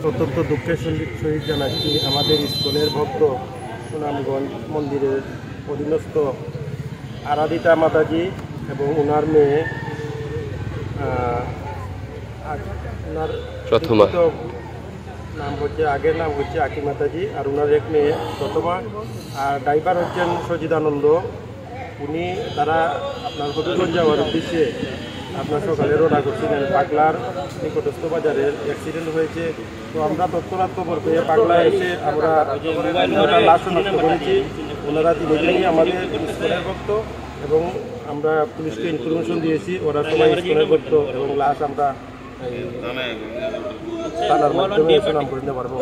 অত্যন্ত দুঃখের সহিত জানাচ্ছি আমাদের স্কুলের ভক্ত সুনামগঞ্জ মন্দিরের অধীনস্থ আরাধিতা মাতাজি এবং ওনার মেয়ে ওনার নাম হচ্ছে আগের নাম হচ্ছে আকি মাতাজি আর ওনার এক মেয়ে প্রথমা আর ড্রাইভার হচ্ছেন সজিদানন্দ। তারা আপনার হবিগঞ্জ যাওয়ার উদ্দেশ্যে আপনার সকালে রওনা করছিলেন। পাগলার নিকটস্থ বাজারের অ্যাক্সিডেন্ট হয়েছে। তো আমরা তৎক্ষণাৎ খবর পেয়ে পাগলা এসে আমরা লাশ শনাক্ত করেছি। ওনারা তিনজনই আমাদের স্কুলের ভক্ত এবং আমরা পুলিশকে ইনফরমেশন দিয়েছি, ওরা সবাই স্কুলের ভক্ত এবং লাশ আমরা থানার মাধ্যমে শনাক্ত করতে পারবো।